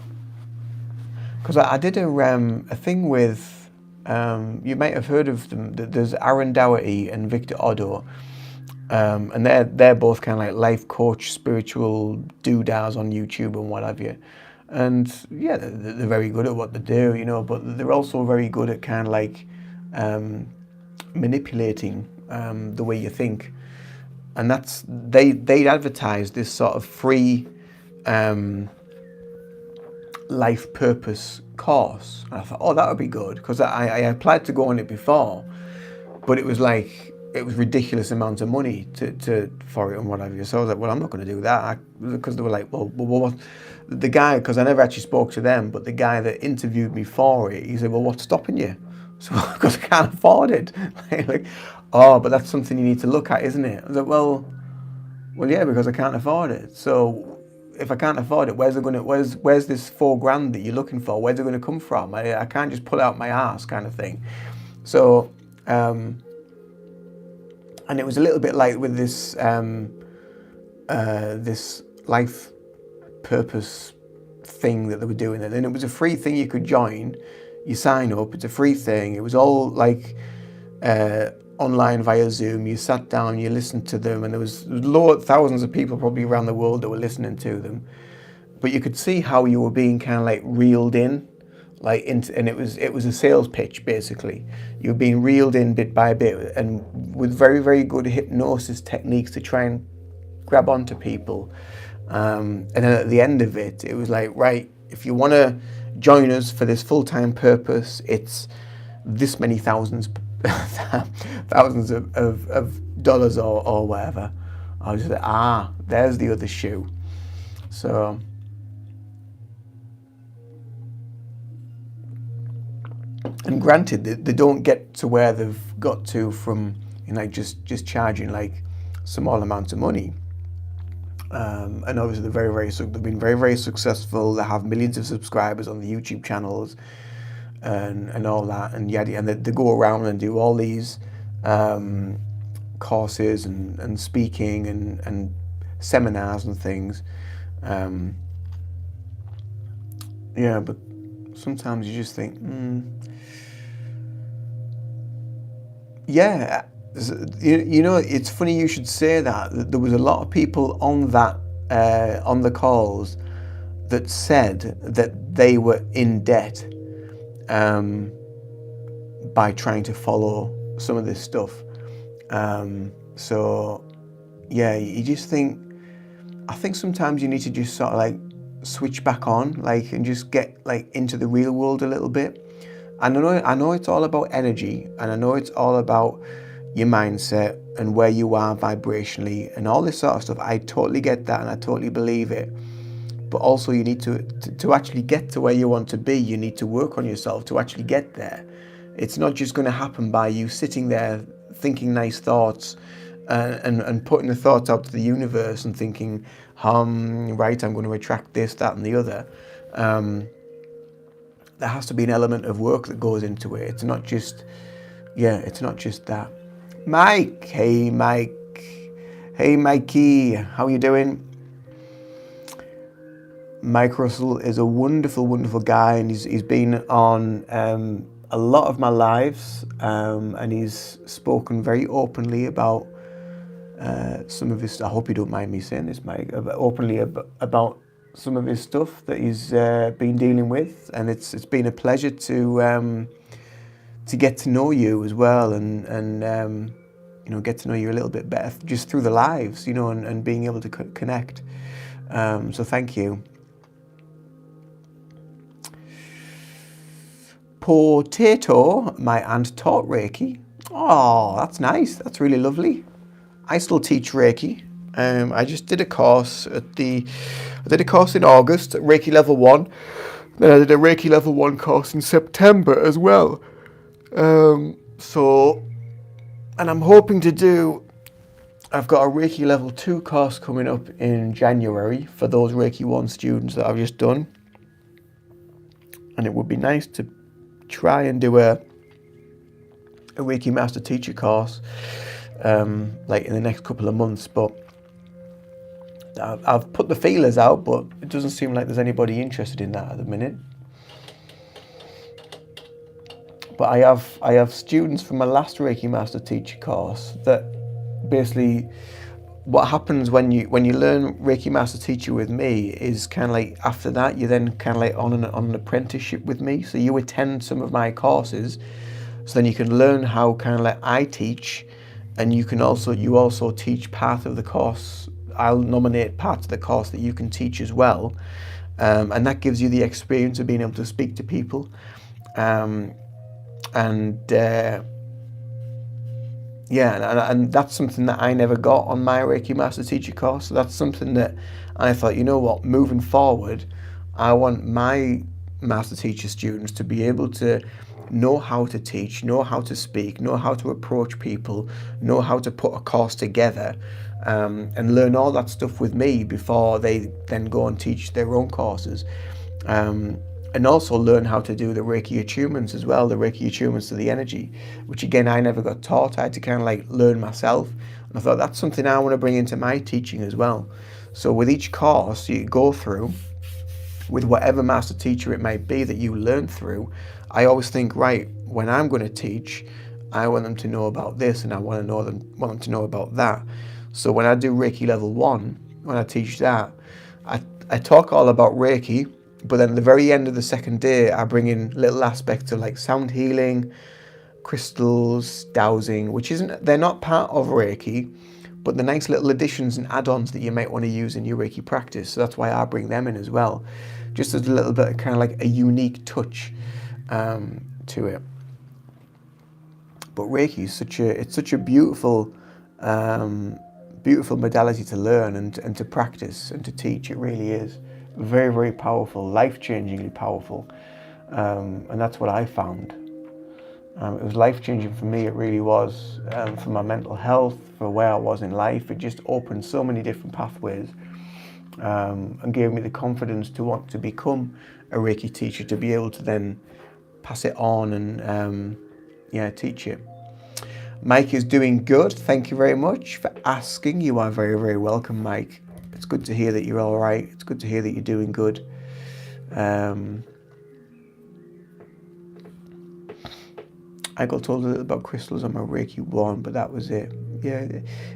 Speaker 1: I did a thing with. You might have heard of them. There's Aaron Doherty and Victor Oddo, and they're both kind of like life coach, spiritual doodahs on YouTube and what have you. And yeah, they're very good at what they do, you know. But they're also very good at kind of like manipulating the way you think. And that's they advertise this sort of free life purpose course, and I thought, oh, that would be good, because I applied to go on it before, but it was ridiculous amounts of money for it and whatever. So I was like, well, I'm not going to do that, because they were like, well, what? The guy, because I never actually spoke to them, but the guy that interviewed me for it, he said, well, what's stopping you? So because I can't afford it. like, oh, but that's something you need to look at, isn't it? I was like, well, yeah, because I can't afford it. So if I can't afford it, where's this $4,000 that you're looking for? Where's it going to come from? I can't just pull out my ass, kind of thing. So, and it was a little bit like with this this life purpose thing that they were doing, and it was a free thing you could join. You sign up, it's a free thing. It was all like online via Zoom. You sat down, you listened to them, and there was thousands of people probably around the world that were listening to them. But you could see how you were being kind of like reeled in, like into, and it was a sales pitch basically. You were being reeled in bit by bit, and with very, very good hypnosis techniques to try and grab onto people. And then at the end of it, it was like, right, if you want to join us for this full-time purpose, it's this many thousands of dollars or whatever. I was just like, there's the other shoe. So and granted, they don't get to where they've got to from, you know, just charging like small amounts of money. And obviously they've been very, very successful. They have millions of subscribers on the YouTube channels and all that, and they go around and do all these courses and speaking and seminars and things. Yeah, but sometimes you just think, yeah. You know, it's funny you should say that. There was a lot of people on that on the calls that said that they were in debt by trying to follow some of this stuff. So yeah, you just think. I think sometimes you need to just sort of like switch back on, like, and just get like into the real world a little bit. And I know it's all about energy, and I know it's all about your mindset and where you are vibrationally and all this sort of stuff. I totally get that, and I totally believe it. But also you need to actually get to where you want to be, you need to work on yourself to actually get there. It's not just going to happen by you sitting there thinking nice thoughts and putting the thoughts out to the universe and thinking, right, I'm going to attract this, that, and the other. There has to be an element of work that goes into it. It's not just that. Mike, hey Mikey, how are you doing? Mike Russell is a wonderful, wonderful guy, and he's been on a lot of my lives, and he's spoken very openly about some of his. I hope you don't mind me saying this, Mike. Openly about some of his stuff that he's been dealing with, and it's been a pleasure to get to know you as well, and you know, get to know you a little bit better just through the lives, you know, and being able to connect. So thank you. Potato, my aunt taught Reiki. Oh, that's nice. That's really lovely. I still teach Reiki. I just did a course I did a course in August, Reiki Level 1. Then I did a Reiki Level 1 course in September as well. And I'm hoping I've got a Reiki Level 2 course coming up in January for those Reiki 1 students that I've just done. And it would be nice to try and do a Reiki Master Teacher course like in the next couple of months, but I've put the feelers out, but it doesn't seem like there's anybody interested in that at the minute. But I have students from my last Reiki Master Teacher course that basically what happens when you learn Reiki Master Teacher with me is kind of like after that you then kind of like on an apprenticeship with me. So you attend some of my courses, so then you can learn how kind of like I teach, and you also teach part of the course. I'll nominate parts of the course that you can teach as well, and that gives you the experience of being able to speak to people, and that's something that I never got on my Reiki Master Teacher course. So that's something that I thought, you know what, moving forward, I want my Master Teacher students to be able to know how to teach, know how to speak, know how to approach people, know how to put a course together, and learn all that stuff with me before they then go and teach their own courses. And also learn how to do the Reiki attunements as well, the Reiki attunements to the energy, which again, I never got taught. I had to kind of like learn myself. And I thought that's something I want to bring into my teaching as well. So with each course you go through, with whatever Master Teacher it might be that you learn through, I always think, right, when I'm going to teach, I want them to know about this, and I want them to know about that. So when I do Reiki Level 1, when I teach that, I talk all about Reiki, but then at the very end of the second day, I bring in little aspects of like sound healing, crystals, dowsing, they're not part of Reiki, but the nice little additions and add-ons that you might want to use in your Reiki practice. So that's why I bring them in as well, just as a little bit of kind of like a unique touch to it. But Reiki is such a beautiful modality to learn and to practice and to teach. It really is very, very powerful, life-changingly powerful, and that's what I found. It was life-changing for me. It really was, for my mental health, for where I was in life. It just opened so many different pathways, and gave me the confidence to want to become a Reiki teacher, to be able to then pass it on and teach it. Mike is doing good. Thank you very much for asking. You are very, very welcome, Mike. It's good to hear that you're all right. It's good to hear that you're doing good. I got told a little about crystals on my Reiki 1, but that was it. Yeah,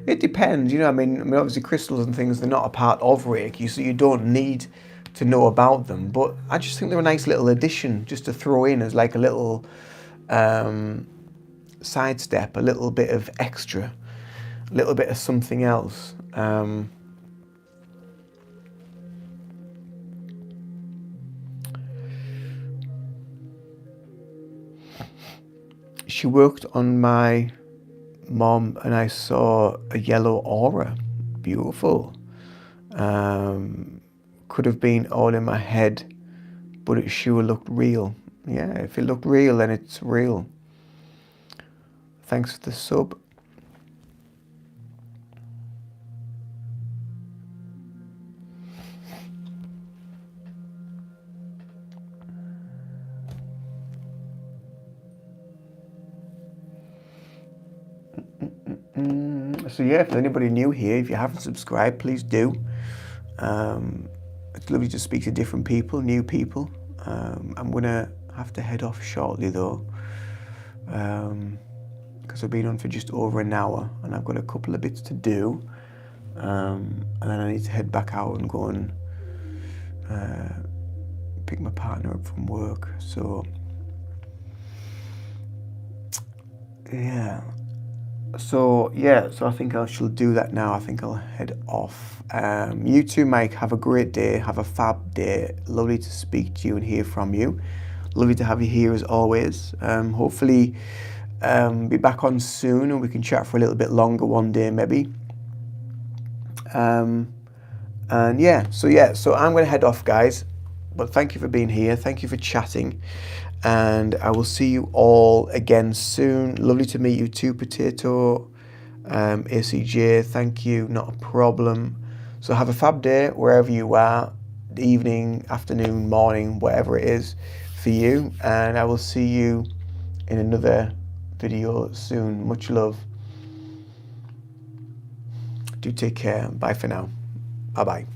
Speaker 1: it depends. I mean, obviously crystals and things, they're not a part of Reiki, so you don't need to know about them. But I just think they're a nice little addition just to throw in as like a little sidestep, a little bit of extra, a little bit of something else. She worked on my mom and I saw a yellow aura. Beautiful. Could have been all in my head, but it sure looked real. Yeah, if it looked real, then it's real. Thanks for the sub. So yeah, if there's anybody new here, if you haven't subscribed, please do. It's lovely to speak to different people, new people. I'm gonna have to head off shortly though, because I've been on for just over an hour and I've got a couple of bits to do, and then I need to head back out and go and pick my partner up from work. So yeah. So I think I shall do that now. I think I'll head off. You too, Mike. Have a great day. Have a fab day. Lovely to speak to you and hear from you. Lovely to have you here as always. Hopefully be back on soon and we can chat for a little bit longer one day maybe. And yeah, so I'm going to head off, guys. But thank you for being here. Thank you for chatting. And I will see you all again soon. Lovely to meet you too, Potato. ACJ, thank you. Not a problem. So have a fab day wherever you are. Evening, afternoon, morning, whatever it is for you. And I will see you in another video soon. Much love. Do take care. Bye for now. Bye-bye.